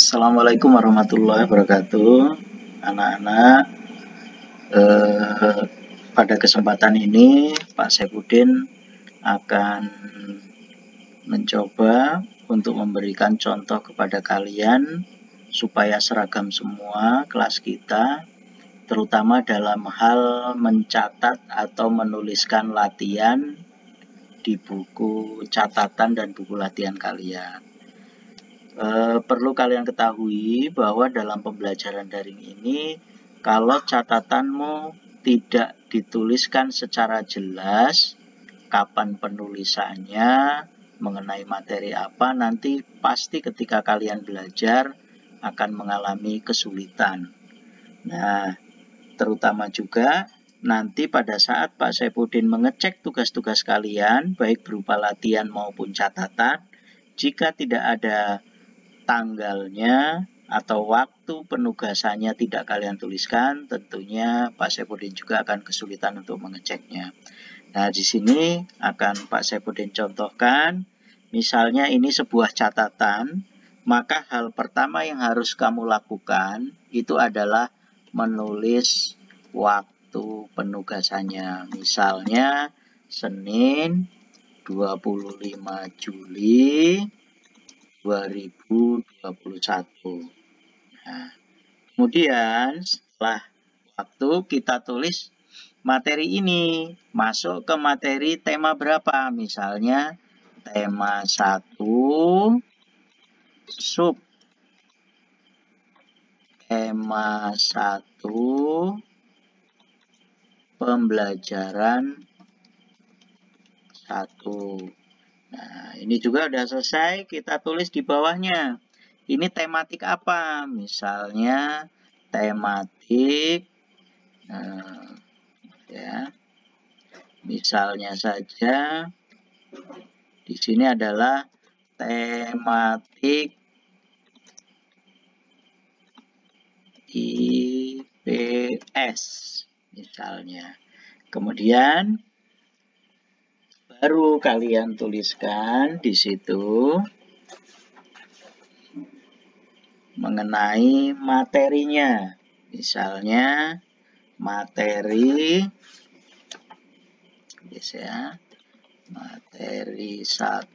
Assalamualaikum warahmatullahi wabarakatuh, anak-anak. Pada kesempatan ini Pak Saifuddin akan mencoba untuk memberikan contoh kepada kalian supaya seragam semua kelas kita, terutama dalam hal mencatat atau menuliskan latihan di buku catatan dan buku latihan kalian. Perlu kalian ketahui bahwa dalam pembelajaran daring ini, kalau catatanmu tidak dituliskan secara jelas, kapan penulisannya, mengenai materi apa, nanti pasti ketika kalian belajar akan mengalami kesulitan. Nah, terutama juga nanti pada saat Pak Saifuddin mengecek tugas-tugas kalian, baik berupa latihan maupun catatan, jika tidak ada tanggalnya atau waktu penugasannya tidak kalian tuliskan, tentunya Pak Saifuddin juga akan kesulitan untuk mengeceknya. Nah, di sini akan Pak Saifuddin contohkan, misalnya ini sebuah catatan, maka hal pertama yang harus kamu lakukan itu adalah menulis waktu penugasannya. Misalnya Senin 25 Juli 2021. Nah, kemudian setelah waktu kita tulis materi ini masuk ke materi tema berapa, misalnya tema 1 sub tema 1 pembelajaran 1. Nah, ini juga udah selesai, kita tulis di bawahnya. Ini tematik apa? Misalnya tematik ya. Misalnya saja di sini adalah tematik IPS misalnya. Kemudian baru kalian tuliskan di situ mengenai materinya. Misalnya materi materi 1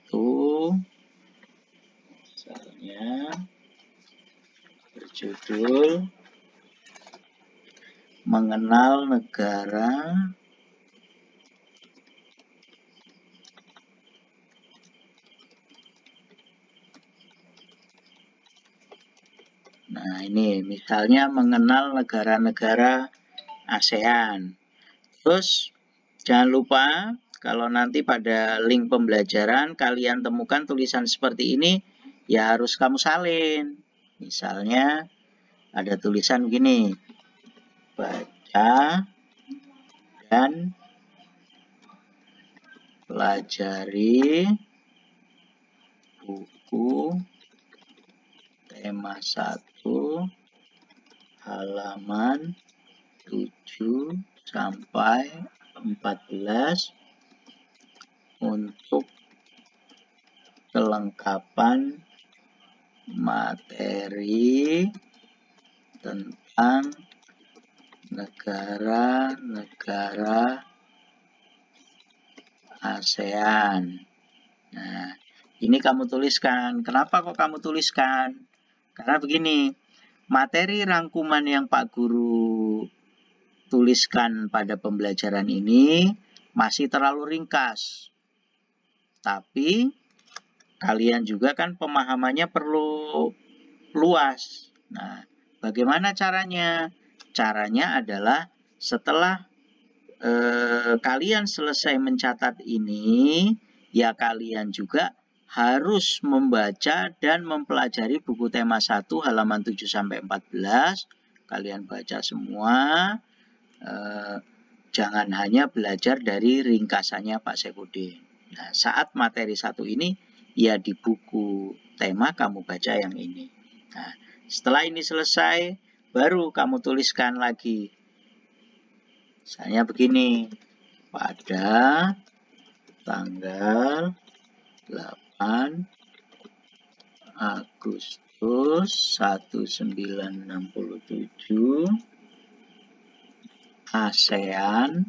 misalnya berjudul mengenal negara Nah, ini misalnya mengenal negara-negara ASEAN. Terus jangan lupa kalau nanti pada link pembelajaran kalian temukan tulisan seperti ini, ya harus kamu salin. Misalnya ada tulisan begini, baca dan pelajari buku tema 1 halaman 7 sampai 14 untuk kelengkapan materi tentang negara-negara ASEAN. Nah, ini kamu tuliskan. Kenapa kok kamu tuliskan? Karena begini, materi rangkuman yang Pak Guru tuliskan pada pembelajaran ini masih terlalu ringkas. Tapi kalian juga kan pemahamannya perlu luas. Nah, bagaimana caranya? Caranya adalah setelah kalian selesai mencatat ini, ya kalian juga harus membaca dan mempelajari buku tema 1 halaman 7 sampai 14. Kalian baca semua. Jangan hanya belajar dari ringkasannya Pak Saifuddin. Nah, saat materi 1 ini, ya di buku tema kamu baca yang ini. Nah, setelah ini selesai, baru kamu tuliskan lagi. Misalnya begini, pada tanggal 8 Agustus 1967 ASEAN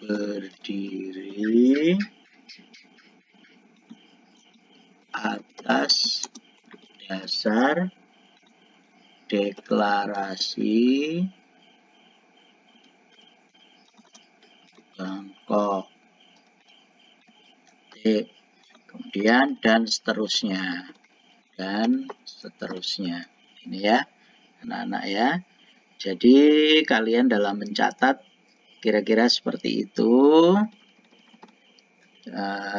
berdiri atas dasar deklarasi Bangkok. Kemudian dan seterusnya. Ini ya, anak-anak ya. Jadi kalian dalam mencatat kira-kira seperti itu.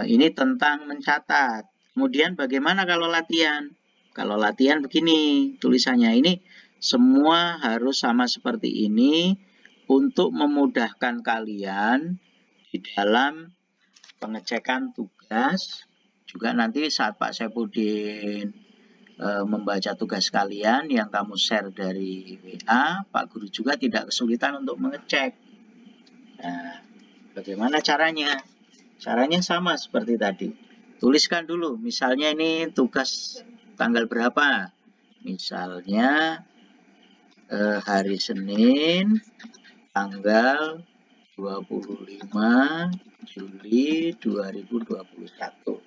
Ini tentang mencatat. Kemudian bagaimana kalau latihan? Kalau latihan begini tulisannya. Ini semua harus sama seperti ini untuk memudahkan kalian di dalam pengecekan tugas. Juga nanti saat Pak Saipudin membaca tugas kalian yang kamu share dari WA, Pak Guru juga tidak kesulitan untuk mengecek. Nah, bagaimana caranya? Caranya sama seperti tadi. Tuliskan dulu, misalnya ini tugas tanggal berapa? Misalnya hari Senin, tanggal 25 Juli 2021.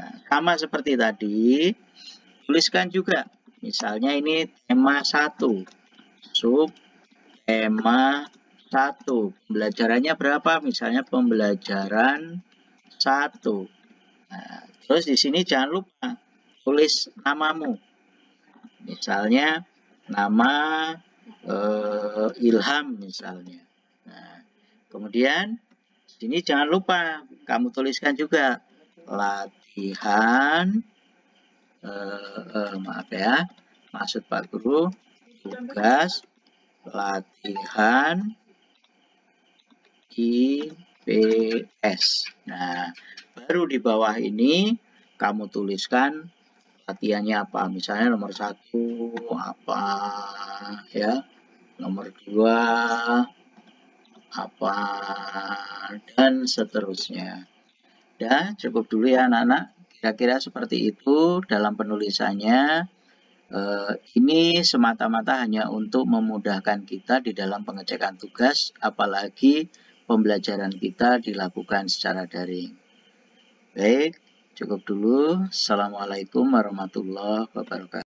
Nah, sama seperti tadi, tuliskan juga. Misalnya ini tema 1, sub tema 1. Pembelajarannya berapa? Misalnya pembelajaran 1. Nah, terus di sini jangan lupa tulis namamu. Misalnya nama Ilham misalnya. Nah, kemudian sini jangan lupa kamu tuliskan juga latihan maaf ya, maksud Pak Guru tugas latihan IPS. Nah, baru di bawah ini kamu tuliskan latihannya apa. Misalnya nomor 1 apa ya, nomor 2 apa, dan seterusnya. Ya, cukup dulu ya anak-anak. Kira-kira seperti itu dalam penulisannya. Ini semata-mata hanya untuk memudahkan kita di dalam pengecekan tugas, apalagi pembelajaran kita dilakukan secara daring. Baik, cukup dulu. Assalamualaikum warahmatullahi wabarakatuh.